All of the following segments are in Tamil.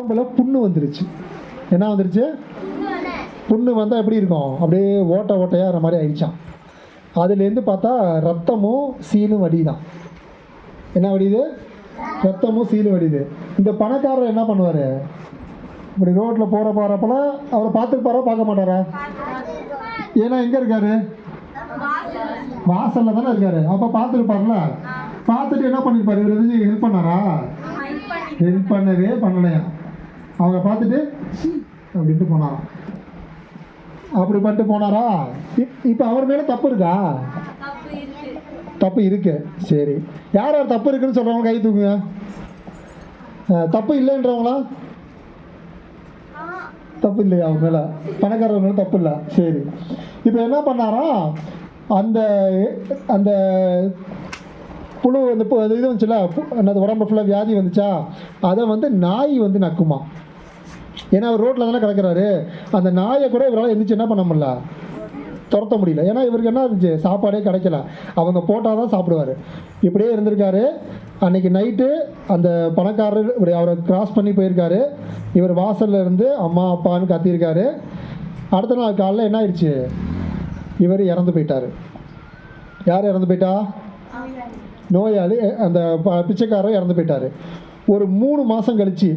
உடம்புல புண்ணு வந்துருச்சு. என்ன வந்துருச்சு? புண்ணு வந்தால் எப்படி இருக்கும்? அப்படியே ஓட்டையாகிற மாதிரி ஆயிடுச்சான். அதுலேருந்து பார்த்தா ரத்தமும் சீலும் வடிதான். என்ன வடியுது? ரத்தமும் சீலும் வடியுது. இந்த பணக்காரர் என்ன பண்ணுவார்? இப்படி ரோட்டில் போகிறப்பெல்லாம் அவரை பார்த்துருப்பாரா பார்க்க மாட்டாரா? ஏன்னா எங்கே இருக்காரு? வாசலில் தானே இருக்காரு. அப்போ பார்த்துருப்பார்ல. பார்த்துட்டு என்ன பண்ணியிருப்பார்? இவர் எதுவும் ஹெல்ப் பண்ணாரா? ஹெல்ப் பண்ணவே பண்ணலையா. அவங்க பார்த்துட்டு அப்படின்ட்டு போனாராம். அப்படி பண்ணிட்டு போனாரா? இப்போ அவர் மேலே தப்பு இருக்கா? தப்பு இருக்கு. சரி, யார் யார் தப்பு இருக்குன்னு சொல்கிறவங்க கை தூக்குங்க. தப்பு இல்லைன்றவங்களா? தப்பு இல்லையா அவங்க மேலே? பணக்காரர் மேலே தப்பு இல்லை. சரி, இப்போ என்ன பண்ணாரா? அந்த அந்த புழு வந்து இது வந்துச்சுல, அந்த உடம்பு ஃபுல்லாக வியாதி வந்துச்சா, அதை வந்து நாய் வந்து நக்குமா. ஏன்னா அவர் ரோட்டில் தானே கிடக்கிறாரு. அந்த நாயை கூட இவரால் எந்திரிச்சு என்ன பண்ண முடியல, துரத்த முடியல. ஏன்னா இவருக்கு என்ன இருந்துச்சு? சாப்பாடே கிடைக்கல. அவங்க போட்டால் தான் சாப்பிடுவார். இப்படியே இருந்திருக்காரு. அன்றைக்கி நைட்டு அந்த பணக்காரர் இப்படி அவரை கிராஸ் பண்ணி போயிருக்காரு. இவர் வாசலில் இருந்து அம்மா அப்பான்னு கத்தியிருக்காரு. அடுத்த நாள் காலையில் என்ன ஆயிடுச்சு? இவர் இறந்து போயிட்டார். யார் இறந்து போயிட்டா? நோயாளி, அந்த பிச்சைக்காரர் இறந்து போயிட்டார். ஒரு 3 மாதம் கழிச்சு,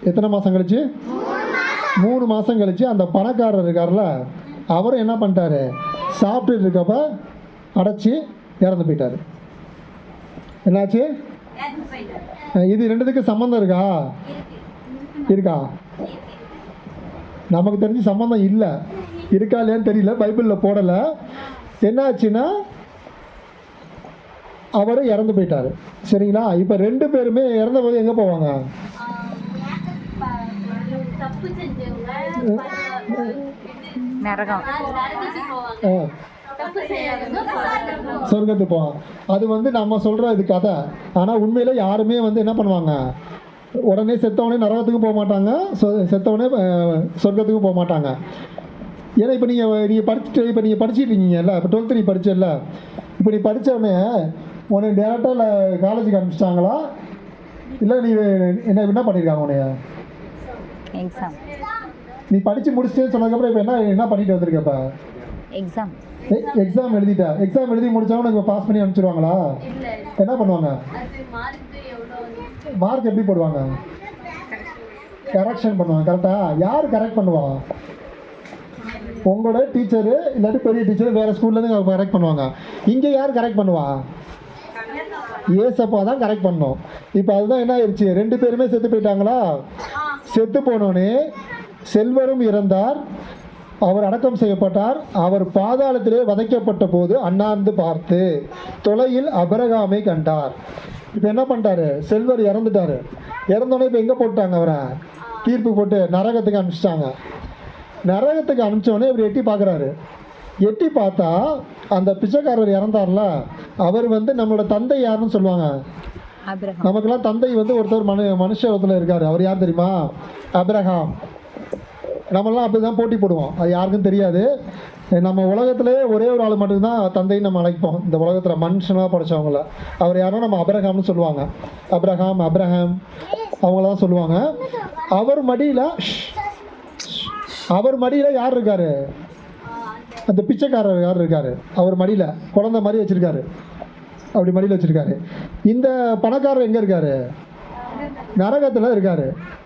எத்தனை மாதம் கழிச்சு? 3 மாதம் கழிச்சு அந்த பணக்காரர் இருக்கார்ல, அவரும் என்ன பண்ணிட்டாரு? சாப்பிட்டு இருக்கப்ப அடைச்சி இறந்து போயிட்டார். என்னாச்சு? இது ரெண்டுத்துக்கு சம்மந்தம் இருக்கா? இருக்கா? நமக்கு தெரிஞ்சு சம்மந்தம் இல்லை. இருக்கா இல்லையான்னு தெரியல, பைபிளில் போடலை. என்னாச்சுன்னா அவரும் இறந்து போயிட்டார். சரிங்களா? இப்போ 2 பேருமே இறந்த போது எங்கே போவாங்க? சொர்க்கத்துக்கு போவாங்க. அது வந்து நம்ம சொல்கிற இது கதை. ஆனால் உண்மையில் யாருமே வந்து என்ன பண்ணுவாங்க? உடனே செத்தவனே நரகத்துக்கும் போக மாட்டாங்க, செத்தவனே சொர்க்கத்துக்கும் போக மாட்டாங்க. ஏன்னா இப்போ நீங்கள் படிச்சுட்டு இருக்கீங்கல்ல, இப்போ 12th நீ படிச்சல, இப்போ நீ படித்தவொடனே உனக்கு டேரெக்டாக இல்லை காலேஜுக்கு அனுப்பிச்சிட்டாங்களா, இல்லை நீ என்ன பண்ணியிருக்காங்க உனைய? எக்ஸாம். நீ படித்து முடிச்சுட்டேன்னு சொன்னதுக்கப்புறம் இப்போ என்ன பண்ணிட்டு வந்திருக்கப்ப? எக்ஸாம் எழுதிட்டா. எக்ஸாம் எழுதி முடிச்சவங்க இப்போ பாஸ் பண்ணி அனுப்பிச்சிடுவாங்களா? என்ன பண்ணுவாங்க? மார்க் எப்படி போடுவாங்க? கரெக்ஷன் பண்ணுவாங்க. கரெக்டாக? யார் கரெக்ட் பண்ணுவா? உங்களோட டீச்சரு இல்லாட்டி பெரிய டீச்சர் வேறு ஸ்கூல்லேருந்து கரெக்ட் பண்ணுவாங்க. இங்கே யார் கரெக்ட் பண்ணுவா? ஏசப்பா தான் கரெக்ட் பண்ணோம். இப்போ அதுதான் என்ன ஆயிடுச்சு? 2 பேருமே செத்து போயிட்டாங்களா? செத்து போனோடனே செல்வரும் இறந்தார், அவர் அடக்கம் செய்யப்பட்டார். அவர் பாதாளத்திலே வதைக்கப்பட்ட போது அண்ணாந்து பார்த்து தொலையில் அபிரகாமை கண்டார். இப்போ என்ன பண்ணிட்டாரு? செல்வர் இறந்துட்டாரு. இறந்தோடனே இப்போ எங்கே போட்டாங்க? அவரை தீர்ப்பு போட்டு நரகத்துக்கு அனுப்பிச்சிட்டாங்க. நரகத்துக்கு அனுப்பிச்சோடனே இவர் எட்டி பார்க்குறாரு. எட்டி பார்த்தா அந்த பிச்சைக்காரர் இறந்தார்ல, அவர் வந்து நம்மளோட தந்தை யாருன்னு சொல்லுவாங்க. நமக்கெல்லாம் தந்தை வந்து ஒருத்தர் மனுஷத்தில் இருக்கார். அவர் யார் தெரியுமா? அபிரகாம். நம்மளாம் அப்படி தான் போட்டி போடுவோம். அது யாருக்கும் தெரியாது. நம்ம உலகத்திலே ஒரே ஒரு ஆள் மட்டும்தான் தந்தைன்னு நம்ம அழைப்போம். இந்த உலகத்தில் மனுஷனாக படித்தவங்கள அவர் யாரும் நம்ம அபிரகாம்னு சொல்லுவாங்க. அபிரகாம் அவங்கள தான் சொல்லுவாங்க. அவர் மடியில் யார் இருக்காரு? அந்த பிச்சைக்காரர் யார் இருக்காரு? அவர் மடியில் குழந்தை மாதிரி வச்சுருக்காரு. அப்படி மடியில் வச்சுருக்காரு. இந்த பணக்காரர் எங்கே இருக்காரு? நரகத்தில் இருக்காரு.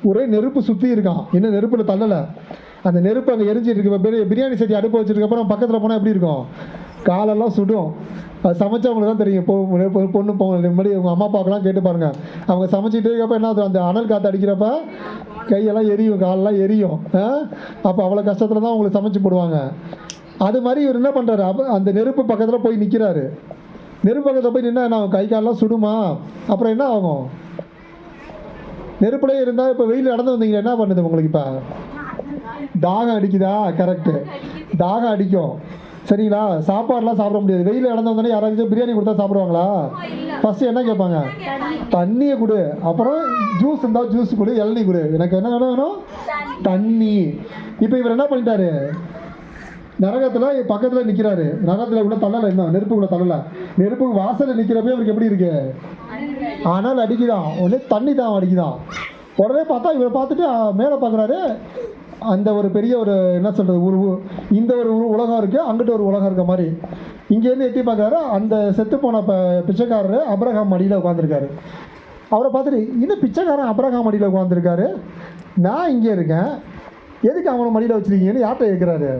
ஒரே நெருப்பு சுற்றி இருக்கான். இன்னும் நெருப்பில் தள்ளலை. அந்த நெருப்பு அங்கே எரிஞ்சிட்டு இருக்கு. இப்போ பிரியாணி சட்டி அடுப்பு வச்சிருக்கப்புறம் பக்கத்தில் போனால் எப்படி இருக்கும்? காலெல்லாம் சுடும். அது சமைச்சவங்களுக்கு தான் தெரியும். பொண்ணு போங்க முன்னாடி உங்கள் அம்மா அப்பாக்கெல்லாம் கேட்டு பாருங்கள். அவங்க சமைச்சிட்டு இருக்கப்போ என்ன ஆகுது? அந்த அனல் காற்று அடிக்கிறப்ப கையெல்லாம் எரியும், காலெல்லாம் எரியும். அப்போ அவ்வளோ கஷ்டத்தில் தான் அவங்களுக்கு சமைச்சு போடுவாங்க. அது மாதிரி இவர் என்ன பண்ணுறாரு? அந்த நெருப்பு பக்கத்தில் போய் நிற்கிறாரு. நெருப்பு பக்கத்தில் போய் நின்னா என்ன ஆகும்? கை காலெல்லாம் சுடுமா? அப்புறம் என்ன ஆகும்? நெருப்புலேயே இருந்தால் இப்போ வெயில் நடந்து வந்தீங்க என்ன பண்ணுது உங்களுக்கு? இப்போ தாகம் அடிக்குதா? கரெக்டு, தாகம் அடிக்கும். சரிங்களா? சாப்பாடுலாம் சாப்பிட முடியாது. வெயில் நடந்து வந்தோடனே யாராச்சும் பிரியாணி கொடுத்தா சாப்பிடுவாங்களா? ஃபஸ்ட்டு என்ன கேட்பாங்க? தண்ணியை கொடு. அப்புறம் ஜூஸ் இருந்தால் ஜூஸ் கொடு, இளநீ கொடு. எனக்கு என்ன வேணும்? தண்ணி. இப்போ இவர் என்ன பண்ணிட்டாரு? நரகத்தில் பக்கத்தில் நிற்கிறாரு. நரகத்தில் கூட தள்ளலை, இன்னும் நெருப்புக்குள்ளே தள்ளலை. நெருப்புக்கு வாசலில் நிற்கிறப்பே அவருக்கு எப்படி இருக்கு? ஆனால் அடிக்குதான். ஒன்று தண்ணி தான் அடிக்குதான். உடனே பார்த்தா இவரை பார்த்துட்டு மேலே பார்க்குறாரு. அந்த ஒரு பெரிய ஒரு என்ன சொல்கிறது இந்த ஒரு உலகம் இருக்குது, அங்கிட்ட ஒரு உலகம் இருக்க மாதிரி. இங்கேருந்து எட்டி பார்க்குறாரு. அந்த செத்து போன பிச்சைக்காரர் அப்ரஹாம் மடியில் உட்காந்துருக்காரு. அவரை பார்த்துட்டு இன்னும் பிச்சைக்காரன் அப்ரஹாம் மடியில் உட்காந்துருக்காரு, நான் இங்கே இருக்கேன், எதுக்கு அவனை மடியில் வச்சுருக்கீங்கன்னு யார்கிட்ட கேட்குறாரு?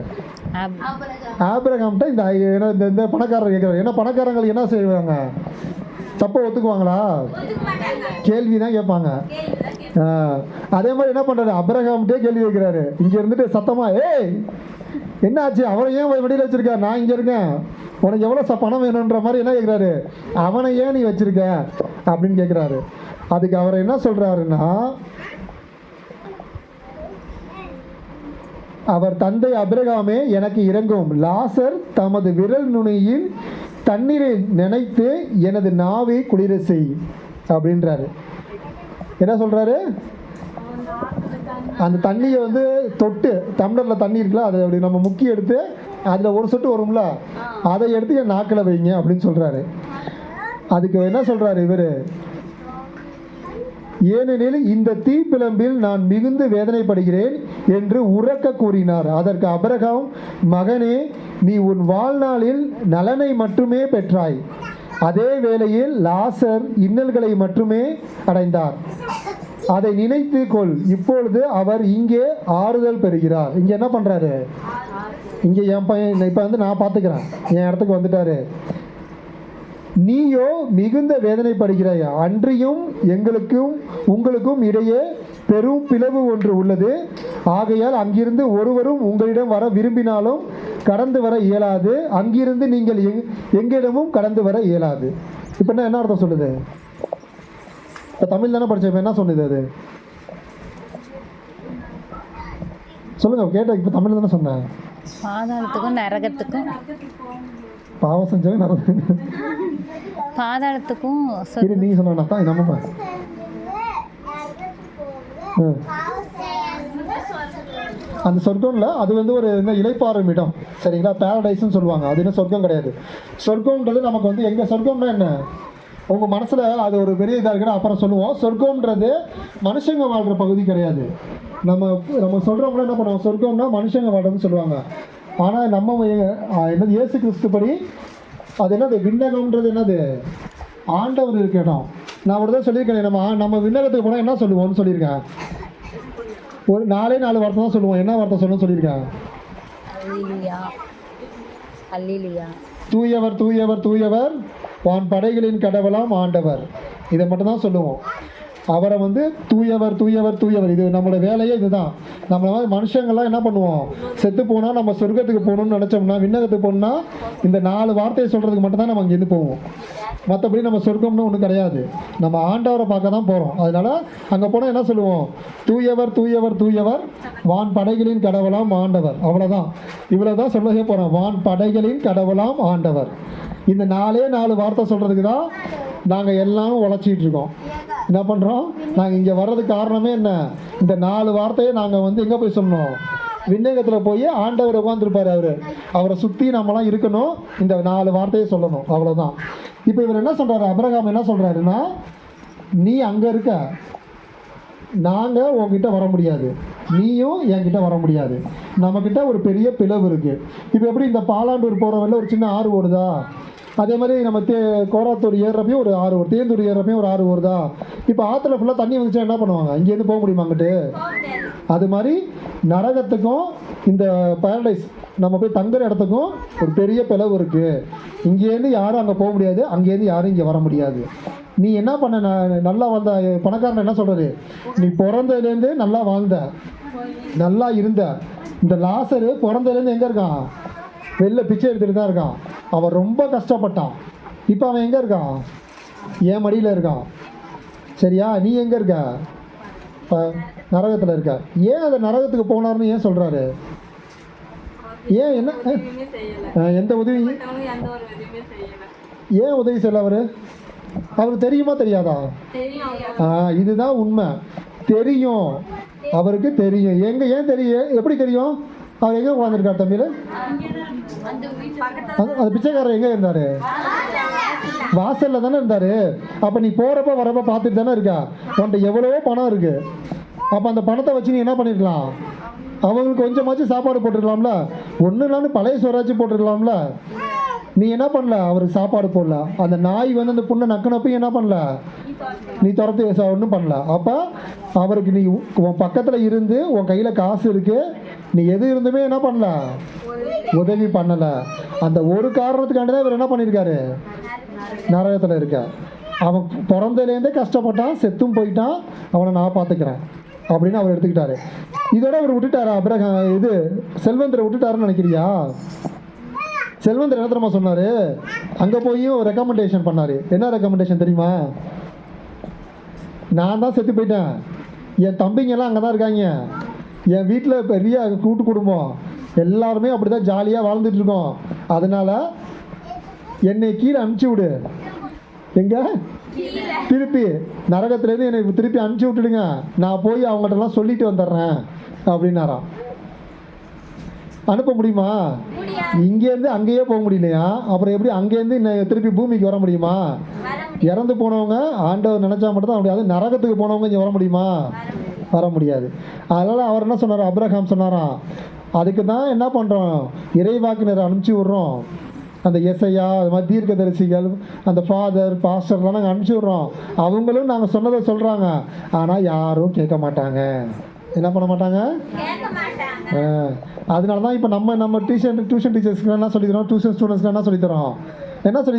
ஆபிரகாம்கிட்ட. இந்த பணக்காரர் கேட்குறாரு. ஏன்னா பணக்காரங்களுக்கு என்ன செய்வாங்க? தப்பை ஒத்துக்குவாங்களா? கேள்வி தான் கேட்பாங்க. அதே மாதிரி என்ன பண்ணுறாரு? அப்ரஹாம்கிட்டே கேள்வி கேட்குறாரு. இங்கே இருந்துட்டு சத்தமாக, ஏய் என்ன ஆச்சு, அவனை ஏன் வெளியில் வச்சுருக்க, நான் இங்கே இருக்கேன், உனக்கு எவ்வளோ பணம் வேணுன்ற மாதிரி என்ன கேட்குறாரு? அவனை ஏன் நீ வச்சுருக்க அப்படின்னு கேட்குறாரு. அதுக்கு அவர் என்ன சொல்கிறாருன்னா, அவர் தந்தை அபிரகாமே எனக்கு இறங்கும், லாசர் தமது விரல் நுனியில் தண்ணீரை நினைத்து எனது நாவை குளிர செய் அப்படின்றாரு. என்ன சொல்கிறாரு? அந்த தண்ணியை வந்து தொட்டு, டம்ளரில் தண்ணி இருக்குல்ல, அதை அப்படி நம்ம முக்கி எடுத்து அதில் ஒரு சொட்டு வரும்ல, அதை எடுத்து என் நாக்கில் வைங்க அப்படின்னு சொல்கிறாரு. அதுக்கு என்ன சொல்கிறாரு இவர்? ஏனெனில் இந்த தீப்பிழம்பில் நான் மிகுந்து வேதனைப்படுகிறேன் என்று உரக்க கூறினார். அதற்கு அபிரகாம், மகனே, நீ உன் வாழ்நாளில் நலனை மட்டுமே பெற்றாய், அதே வேளையில் லாசர் இன்னல்களை மட்டுமே அடைந்தார். அதை நினைத்து கொள், இப்பொழுது அவர் இங்கே ஆறுதல் பெறுகிறார். இங்கே என்ன பண்ணுறாரு? இங்கே என் பையன் இப்போ வந்து நான் பார்த்துக்கிறேன், என் இடத்துக்கு வந்துட்டாரு. நீயோ மிகுந்த வேதனைப்படுகிறாய், அன்றியும் எங்களுக்கும் உங்களுக்கும் இடையே பெரும் பிளவு ஒன்று உள்ளது. ஆகையால் அங்கிருந்து ஒருவரும் உங்களிடம் வர விரும்பினாலும் கடந்து வர இயலாது, அங்கிருந்து நீங்கள் எங்களிடமும் கடந்து வர இயலாது. இப்போ என்ன அர்த்தம் சொல்லுது? இப்போ தமிழ் தானே படித்தேன், என்ன சொன்னது அது? சொல்லுங்க, கேட்ட. இப்போ தமிழ் தானே சொன்னேன். பாதாளத்துக்கும் நரகத்துக்கும், பாவம் செஞ்சவங்க நரகம், பாதாளத்துக்கும் நீங்க சொன்னா தான் நம்ம அந்த சொர்க்கம்ல அது வந்து ஒரு இலைப்பாறும் இடம், சரிங்களா? பேரடைஸ்ன்னு சொல்லுவாங்க. அது என்ன சொர்க்கம் கிடையாது. சொர்க்கம்ன்றது நமக்கு வந்து எங்க சொர்க்கம்னா என்ன? உங்கள் மனசில் அது ஒரு பெரிய இதாக இருக்குன்னா அப்புறம் சொல்லுவோம். சொர்க்கம்ன்றது மனுஷங்க வாழ்கிற பகுதி கிடையாது. நம்ம சொல்கிறவங்கள என்ன பண்ணுவோம்? சொர்க்கம்னா மனுஷங்க வாழ்றதுன்னு சொல்லுவாங்க. ஆனால் நம்ம என்னது இயேசு கிறிஸ்து படி அது என்னது? விண்ணகம்ன்றது என்னது? ஆண்டவர் இருக்க இடம். நான் ஒரு தான் சொல்லியிருக்கேன், நம்ம விண்ணகத்துக்கு போனால் என்ன சொல்லுவோம்னு சொல்லியிருக்கேன். ஒரு 4 வார்த்தை தான் சொல்லுவோம். என்ன வார்த்தை சொல்லணும்னு சொல்லியிருக்கேன்? தூயவர் தூயவர் தூயவர் வான் படைகளின் கடவுளாம் ஆண்டவர். இதை மட்டும்தான் சொல்லுவோம். அவரை வந்து தூயவர் தூயவர் தூயவர். இது நம்மளோட வேலையே இதுதான். நம்மள மாதிரி மனுஷங்கள்லாம் என்ன பண்ணுவோம்? செத்து போனால் நம்ம சொர்க்கத்துக்கு போகணும்னு நினச்சோம்னா, விண்ணகத்துக்கு போகணும்னா இந்த 4 வார்த்தையை சொல்கிறதுக்கு மட்டும்தான் நம்ம அங்கேருந்து போவோம். மற்றபடி நம்ம சொர்க்கம்னு ஒன்றும் கிடையாது. நம்ம ஆண்டவரை பார்க்க தான் போகிறோம். அதனால் அங்கே போனால் என்ன சொல்லுவோம்? தூயவர் தூயவர் தூயவர் வான் படைகளின் கடவுளாம் ஆண்டவர். அவ்வளோதான். இவ்வளோ தான் சொல்லவே போகிறோம். வான் படைகளின் கடவுளாம் ஆண்டவர். இந்த 4 வார்த்தை சொல்கிறதுக்கு தான் நாங்கள் எல்லாம் உழைச்சிட்டு இருக்கோம். என்ன பண்ணுறோம்? நாங்கள் இங்கே வர்றதுக்கு காரணமே என்ன? இந்த 4 வார்த்தையை நாங்கள் வந்து எங்கே போய் சொல்லணும்? விண்ணகத்தில் போய் ஆண்டவர் உட்காந்துருப்பார். அவரை சுற்றி நம்மளாம் இருக்கணும். இந்த 4 வார்த்தையை சொல்லணும். அவ்வளோதான். இப்போ இவர் என்ன சொல்கிறாரு? அபிரகாம் என்ன சொல்கிறாருன்னா, நீ அங்கே இருக்க, நாங்கள் உங்ககிட்ட வர முடியாது, நீயும் என்கிட்ட வர முடியாது. நம்மக்கிட்ட ஒரு பெரிய பிளவு இருக்குது. இப்போ எப்படி இந்த பாலாண்டூர் போகிற வழியில் ஒரு சின்ன ஆறு ஓடுதா, அதே மாதிரி நம்ம கோராத்தூர் ஏறுறப்பையும் ஒரு ஆறு ஓடு, தேந்தூர் ஏறுறப்பையும் ஒரு ஆறு ஓடுதா. இப்போ ஆற்றுல ஃபுல்லாக தண்ணி வந்துச்சா என்ன பண்ணுவாங்க? இங்கேருந்து போக முடியுமா அங்கிட்டு? அது மாதிரி நரகத்துக்கும் இந்த பேரடைஸ் நம்ம போய் தங்குற இடத்துக்கும் ஒரு பெரிய பிளவு இருக்குது. இங்கேருந்து யாரும் அங்கே போக முடியாது, அங்கேருந்து யாரும் இங்கே வர முடியாது. நீ என்ன பண்ண? நல்லா வாழ்ந்த பணக்காரன் என்ன சொல்கிறது? நீ பிறந்ததுலேருந்து நல்லா வாழ்ந்த, நல்லா இருந்த. இந்த லாசரு பிறந்ததுலேருந்து எங்கே இருக்கான்? வெளில பிச்சை எடுத்துகிட்டு தான் இருக்கான். அவன் ரொம்ப கஷ்டப்பட்டான். இப்போ அவன் எங்கே இருக்கான்? என் மடியில் இருக்கான். சரியா? நீ எங்கே இருக்க? இப்போ நரகத்தில் இருக்க. ஏன் அந்த நரகத்துக்கு போனார்னு ஏன் சொல்கிறாரு? ஏன் என்ன எந்த உதவி? ஏன் உதவி செய்யல அவர்? அவருக்கு தெரியுமா தெரியாதா? இதுதான் உண்மை. தெரியும், அவருக்கு தெரியும். ஏன் தெரியும்? எப்படி தெரியும்? அவர் எங்கே உட்காந்துருக்கார் தம்பியில்? அந்த பிச்சைக்காரர் எங்கே இருந்தார்? வாசலில் தானே இருந்தார். அப்போ நீ போகிறப்ப வரப்போ பார்த்துட்டு தானே இருக்கா? உன்கிட்ட எவ்வளவோ பணம் இருக்குது. அப்போ அந்த பணத்தை வச்சு நீ என்ன பண்ணிருக்கலாம், அவங்களுக்கு கொஞ்சமாச்சும் சாப்பாடு போட்டுருக்கலாம்ல, ஒன்றும் இல்லாமல் பழைய சோறாச்சும் போட்டுருக்கலாம்ல. நீ என்ன பண்ணல, அவருக்கு சாப்பாடு போடல. அந்த நாய் வந்து அந்த புண்ணை நக்கினப்பையும் என்ன பண்ணல, நீ துரத்தி ஒன்றும் பண்ணல. அப்போ அவருக்கு நீ உன் பக்கத்தில் இருந்து உன் கையில் காசு இருக்கு, நீ எது இருந்துமே என்ன பண்ணல, உதவி பண்ணலை. அந்த ஒரு காரணத்துக்காண்டி தான் இவர் என்ன பண்ணியிருக்காரு, நரகத்தில் இருக்க. அவன் பிறந்ததுலேருந்தே கஷ்டப்பட்டான், செத்தும் போயிட்டான், அவனை நான் பார்த்துக்கிறேன் அப்படின்னு அவர் எடுத்துக்கிட்டாரு. இதோட அவர் விட்டுட்டாரா அபிரகாம், இது செல்வந்தரை விட்டுட்டாருன்னு நினைக்கிறியா? செல்வந்தர் என்ன தெரியுமா சொன்னார், அங்கே போய் ஒரு ரெக்கமெண்டேஷன் பண்ணார். என்ன ரெக்கமெண்டேஷன் தெரியுமா, நான் தான் செத்து போயிட்டேன், என் தம்பிங்கெல்லாம் அங்கே தான் இருக்காங்க, என் வீட்டில் பெரிய கூட்டு குடும்பம், எல்லாருமே அப்படி தான் ஜாலியாக வாழ்ந்துட்டு இருக்கோம், அதனால் என்னை கீழே அனுப்பிச்சி விடு. எங்கே, திருப்பி நரகத்துலேருந்து என்னை திருப்பி அனுப்பிச்சி விட்டுடுங்க, நான் போய் அவங்கள்ட்டலாம் சொல்லிட்டு வந்துடுறேன் அப்படின்னாராம். அனுப்ப முடியுமா? இங்கேருந்து அங்கேயே போக முடியலையா, அப்புறம் எப்படி அங்கேருந்து திருப்பி பூமிக்கு வர முடியுமா? இறந்து போனவங்க ஆண்டவர் நினச்சா மட்டும் தான் முடியாது. நரகத்துக்கு போனவங்க இங்கே வர முடியுமா? வர முடியாது. அதனால் அவர் என்ன சொன்னார், அபிரகாம் சொன்னாராம், அதுக்கு தான் என்ன பண்ணுறோம், இறைவாக்கினரை அனுப்பிச்சி விட்றோம். அந்த எஸ்ஐயா, அது மாதிரி தீர்க்கதரிசிகள், அந்த ஃபாதர் பாஸ்டர்லாம் நாங்கள் அனுப்பிச்சி விட்றோம். அவங்களும் நாங்கள் சொன்னதை சொல்கிறாங்க, ஆனால் யாரும் கேட்க மாட்டாங்க. என்ன பண்ண மாட்டாங்க? அதனால தான் இப்போ நம்ம டியூஷன் டீச்சர்ஸ்க்கு என்ன சொல்லி தரோம், டியூஷன் ஸ்டூடெண்ட்ஸ்க்கு என்ன சொல்லி தரோம், என்ன சொல்லி